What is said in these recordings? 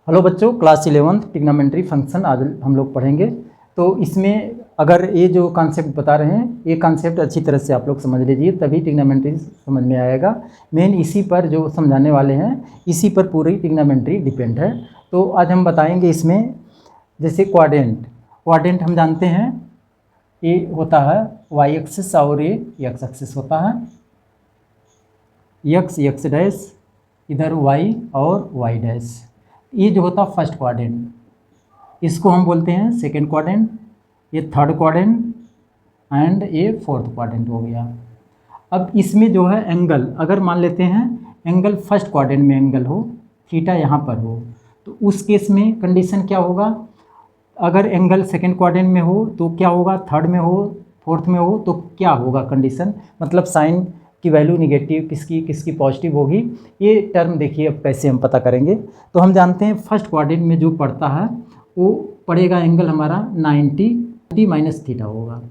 Hello बच्चों, class 11 trigonometry function आज हम लोग पढ़ेंगे। तो इसमें अगर ये जो कॉन्सेप्ट बता रहे हैं ये कॉन्सेप्ट अच्छी तरह से आप लोग समझ लीजिए, तभी ट्रिग्नोमेट्री समझ में आएगा। मेन इसी पर जो समझाने वाले हैं इसी पर पूरी ट्रिग्नोमेट्री डिपेंड है। तो आज हम बताएंगे इसमें जैसे क्वाड्रेंट हम जानते हैं ये होता है वाई एक्सिस और ये एक्स एक्सिस होता है। एक्स डैश, इधर वाई और वाई डैश। ये जो होता है फर्स्ट क्वाड्रेंट, इसको हम बोलते हैं सेकेंड क्वाड्रेंट, ये थर्ड क्वाड्रेंट एंड ये फोर्थ क्वाड्रेंट हो गया। अब इसमें जो है एंगल, अगर मान लेते हैं एंगल फर्स्ट क्वाड्रेंट में एंगल हो, थीटा यहाँ पर हो, तो उस केस में कंडीशन क्या होगा। अगर एंगल सेकेंड क्वाड्रेंट में हो तो क्या होगा, थर्ड में हो, फोर्थ में हो तो क्या होगा कंडीशन, मतलब साइन की वैल्यू निगेटिव किसकी पॉजिटिव होगी। ये टर्म देखिए अब कैसे हम पता करेंगे। तो हम जानते हैं फर्स्ट क्वाड्रेंट में जो पड़ता है वो पड़ेगा एंगल हमारा 90 माइनस थीटा होगा।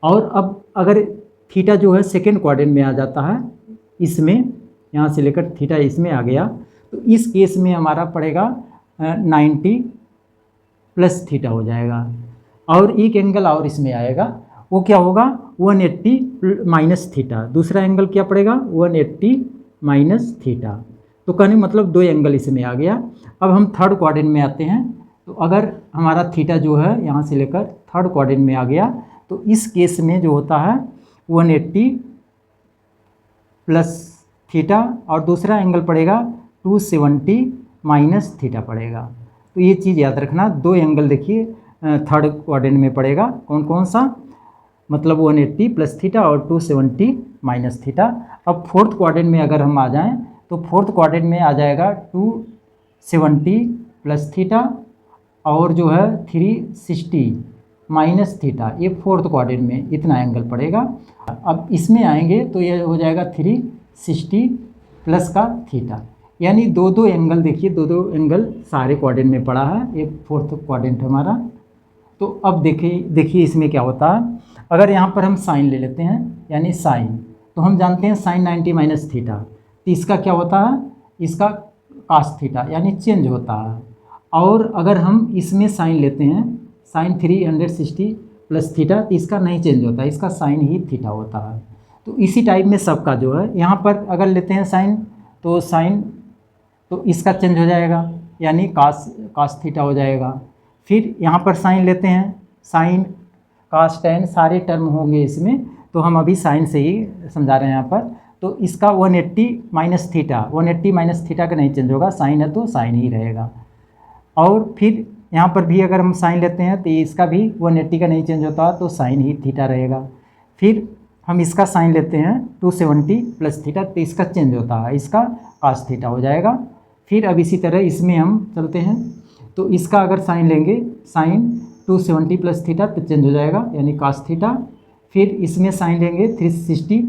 और अब अगर थीटा जो है सेकेंड क्वाड्रेंट में आ जाता है, इसमें यहाँ से लेकर थीटा इसमें आ गया, तो इस केस में हमारा पड़ेगा 90 प्लस थीटा हो जाएगा। और एक एंगल और इसमें आएगा, वो क्या होगा 180 माइनस थीटा। दूसरा एंगल क्या पड़ेगा 180 माइनस थीटा। तो कहने मतलब दो एंगल इसमें आ गया। अब हम थर्ड क्वाड्रेंट में आते हैं, तो अगर हमारा थीटा जो है यहाँ से लेकर थर्ड क्वाड्रेंट में आ गया, तो इस केस में जो होता है 180 प्लस थीटा और दूसरा एंगल पड़ेगा 270 माइनस थीटा पड़ेगा। तो ये चीज़ याद रखना, दो एंगल देखिए थर्ड क्वाड्रेंट में पड़ेगा, कौन कौन सा, मतलब 180 प्लस थीटा और 270 माइनस थीटा। अब फोर्थ क्वाड्रेंट में अगर हम आ जाएं तो फोर्थ क्वाड्रेंट में आ जाएगा 270 प्लस थीटा और जो है 360 माइनस थीटा। ये फोर्थ क्वाड्रेंट में इतना एंगल पड़ेगा। अब इसमें आएंगे तो ये हो जाएगा 360 प्लस का थीटा, यानी दो एंगल देखिए, दो एंगल सारे क्वाड्रेंट में पड़ा है। ये फोर्थ क्वाड्रेंट हमारा। तो अब देखिए इसमें क्या होता है, अगर यहाँ पर हम साइन ले लेते हैं, यानी साइन, तो हम जानते हैं साइन 90 माइनस थीटा, तो इसका क्या होता है, इसका कास थीटा यानी चेंज होता है। और अगर हम इसमें साइन लेते हैं, साइन 360 प्लस थीटा, तो इसका नहीं चेंज होता, इसका साइन ही थीटा होता है। तो इसी टाइप में सबका जो है, यहाँ पर अगर लेते हैं साइन तो इसका चेंज हो जाएगा, यानी कास थीटा हो जाएगा। फिर यहाँ पर साइन लेते हैं, साइन कास टेन सारे टर्म होंगे इसमें, तो हम अभी साइन से ही समझा रहे हैं यहाँ पर। तो इसका 180 माइनस थीटा, 180 माइनस थीटा का नहीं चेंज होगा, साइन है तो साइन ही रहेगा। और फिर यहाँ पर भी अगर हम साइन लेते हैं तो इसका भी 180 का नहीं चेंज होता, तो साइन ही थीटा रहेगा। फिर हम इसका साइन लेते हैं 270 प्लस थीटा, तो इसका चेंज होता है, इसका कास थीटा हो जाएगा। फिर अब इसी तरह इसमें हम चलते हैं, तो इसका अगर साइन लेंगे, साइन 270 प्लस थीटा तो चेंज हो जाएगा, यानी कास थीटा। फिर इसमें साइन लेंगे 360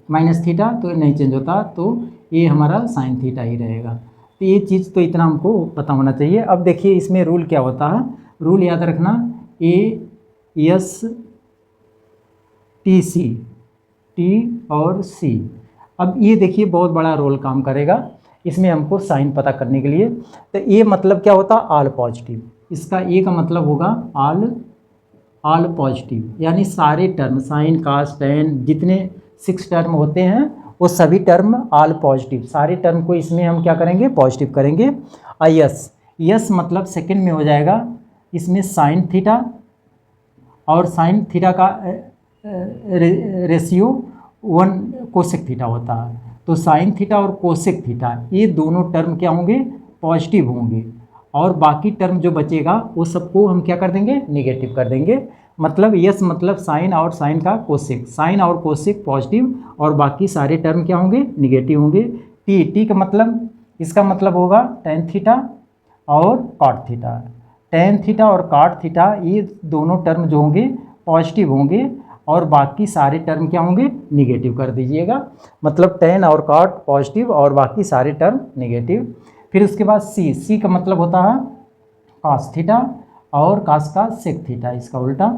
माइनस थीटा, तो नहीं चेंज होता, तो ये हमारा साइन थीटा ही रहेगा। तो ये चीज़ तो इतना हमको पता होना चाहिए। अब देखिए इसमें रूल क्या होता है, रूल याद रखना, ASTC, T और C। अब ये देखिए बहुत बड़ा रोल काम करेगा इसमें हमको साइन पता करने के लिए। तो ये मतलब क्या होता है, ऑल पॉजिटिव। इसका ए का मतलब होगा ऑल पॉजिटिव, यानी सारे टर्म साइन कास टेन जितने 6 टर्म होते हैं वो सभी टर्म ऑल पॉजिटिव, सारे टर्म को इसमें हम क्या करेंगे, पॉजिटिव करेंगे। यस मतलब सेकंड में हो जाएगा, इसमें साइन थीटा और साइन थीटा का रेशियो 1 कोसेक थीटा होता है। तो साइन थीटा और कोसेक थीटा ये दोनों टर्म क्या होंगे, पॉजिटिव होंगे, और बाकी टर्म जो बचेगा वो सबको हम क्या कर देंगे, नेगेटिव कर देंगे। मतलब यस मतलब साइन और साइन का कोसेक, साइन और कोसेक पॉजिटिव और बाकी सारे टर्म क्या होंगे, नेगेटिव होंगे। टी का मतलब, इसका मतलब होगा टेन थीटा और कॉट थीटा। टेन थीटा और कॉट थीटा ये दोनों टर्म जो होंगे पॉजिटिव होंगे और बाकी सारे टर्म क्या होंगे, निगेटिव कर दीजिएगा। मतलब टेन और कॉट पॉजिटिव और बाकी सारे टर्म निगेटिव। फिर उसके बाद सी का मतलब होता है कास थीटा और कास का सेक थीटा, इसका उल्टा।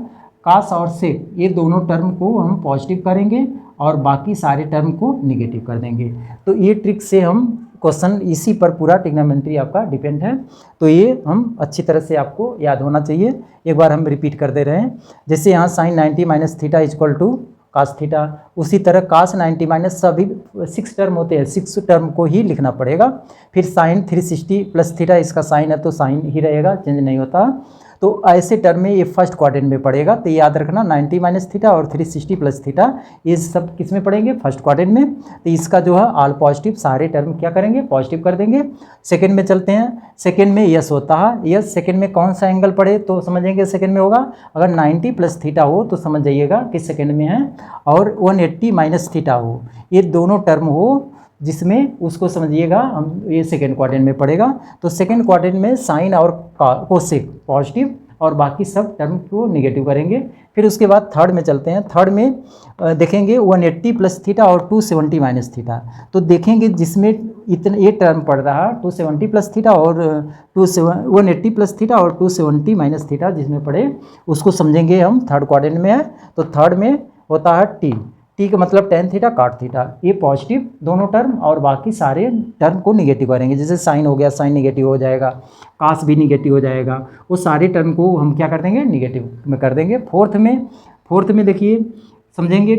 कास और सेक ये दोनों टर्म को हम पॉजिटिव करेंगे और बाकी सारे टर्म को निगेटिव कर देंगे। तो ये ट्रिक से हम क्वेश्चन इसी पर पूरा ट्रिग्नोमेट्री आपका डिपेंड है। तो ये हम अच्छी तरह से आपको याद होना चाहिए। एक बार हम रिपीट कर दे रहे हैं। जैसे यहाँ sine 90 minus theta equal to cos theta, उसी तरह कास 90 माइनस सभी 6 टर्म होते हैं, 6 टर्म को ही लिखना पड़ेगा। फिर साइन 360 प्लस थीटा, इसका साइन है तो साइन ही रहेगा, चेंज नहीं होता। तो ऐसे टर्म में ये फर्स्ट क्वाड्रेंट में पड़ेगा। तो याद रखना 90 माइनस थीटा और 360 प्लस थीटा ये सब किस में पड़ेंगे, फर्स्ट क्वाड्रेंट में। तो इसका जो है ऑल पॉजिटिव, सारे टर्म क्या करेंगे, पॉजिटिव कर देंगे। सेकंड में चलते हैं। सेकंड में यस होता है, यस सेकंड में कौन सा एंगल पड़े तो समझेंगे सेकंड में होगा, अगर 90 प्लस थीटा हो तो समझ जाइएगा कि सेकंड में है, और 180 माइनस थीटा हो, ये दोनों टर्म हो जिसमें उसको समझिएगा हम, ये सेकेंड क्वाड्रेंट में पड़ेगा। तो सेकेंड क्वाड्रेंट में साइन और कोसेक पॉजिटिव और बाकी सब टर्म को निगेटिव करेंगे। फिर उसके बाद थर्ड में चलते हैं। थर्ड में देखेंगे 180 प्लस थीटा और 270 माइनस थीटा। तो देखेंगे जिसमें इतने ये टर्म पड़ रहा है 270 प्लस थीटा और 180 प्लस थीटा और 270 माइनस थीटा जिसमें पड़े उसको समझेंगे हम थर्ड क्वाड्रेंट में है। तो थर्ड में होता है टी का मतलब टेन थीटा काट थीटा, ये पॉजिटिव दोनों टर्म और बाकी सारे टर्म को निगेटिव करेंगे। जैसे साइन हो गया, साइन निगेटिव हो जाएगा, कास भी निगेटिव हो जाएगा, वो सारे टर्म को हम क्या कर देंगे, निगेटिव में कर देंगे। फोर्थ में देखिए समझेंगे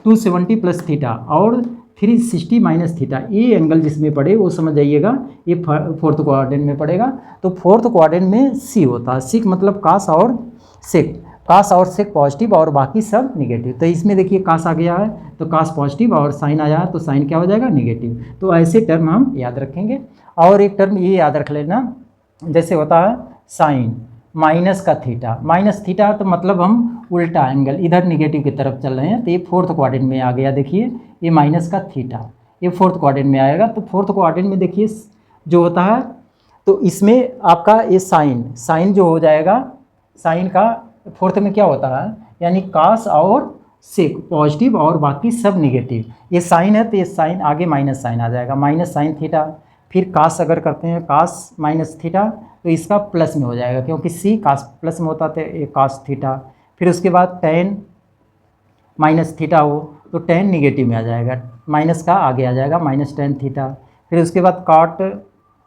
270 प्लस थीटा और 360 माइनस थीटा, ये एंगल जिसमें पड़े वो समझ जाइएगा ये फोर्थ क्वाड्रेंट में पड़ेगा। तो फोर्थ क्वाड्रेंट में सी होता है, सी मतलब कास और सेक, कास और सेक पॉजिटिव और बाकी सब निगेटिव। तो इसमें देखिए कास आ गया है तो कास पॉजिटिव और साइन आया है तो साइन क्या हो जाएगा, निगेटिव। तो ऐसे टर्म हम याद रखेंगे। और एक टर्म ये याद रख लेना, जैसे होता है साइन माइनस का थीटा, माइनस थीटा तो मतलब हम उल्टा एंगल इधर निगेटिव की तरफ चल रहे हैं, तो ये फोर्थ क्वाड्रेंट में आ गया। देखिए ये माइनस का थीटा ये फोर्थ क्वाड्रेंट में आएगा। तो फोर्थ क्वाड्रेंट में देखिए जो होता है तो इसमें आपका ये साइन जो हो जाएगा, साइन का फोर्थ में क्या होता है, यानी कास और सेक पॉजिटिव और बाकी सब निगेटिव। ये साइन है तो ये साइन आगे माइनस साइन आ जाएगा, माइनस साइन थीटा। फिर कास अगर करते हैं कास माइनस थीटा तो इसका प्लस में हो जाएगा, क्योंकि सी कास प्लस में होता था, ये कास थीटा। फिर उसके बाद टेन माइनस थीटा हो तो टेन निगेटिव में आ जाएगा, माइनस का आगे आ जाएगा, माइनस टेन थीटा। फिर उसके बाद काट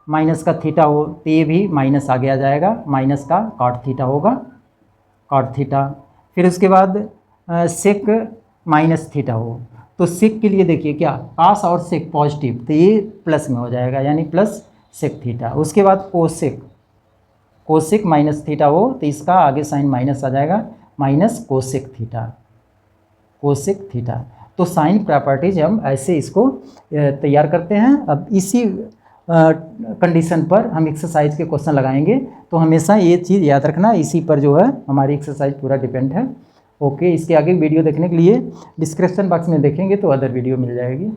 माइनस का थीटा हो तो ये भी माइनस आगे आ जाएगा, माइनस का काट थीटा होगा, काट थीटा। फिर उसके बाद सेक माइनस थीटा हो तो सेक के लिए देखिए क्या, कास और सेक पॉजिटिव तो ये प्लस में हो जाएगा, यानी प्लस सेक थीटा। उसके बाद कोसेक माइनस थीटा हो तो इसका आगे साइन माइनस आ जाएगा, माइनस कोसेक थीटा। तो साइन प्रॉपर्टीज हम ऐसे इसको तैयार करते हैं। अब इसी कंडीशन पर हम एक्सरसाइज के क्वेश्चन लगाएंगे, तो हमेशा ये चीज़ याद रखना, इसी पर जो है हमारी एक्सरसाइज पूरा डिपेंड है। ओके, इसके आगे वीडियो देखने के लिए डिस्क्रिप्शन बॉक्स में देखेंगे तो अदर वीडियो मिल जाएगी।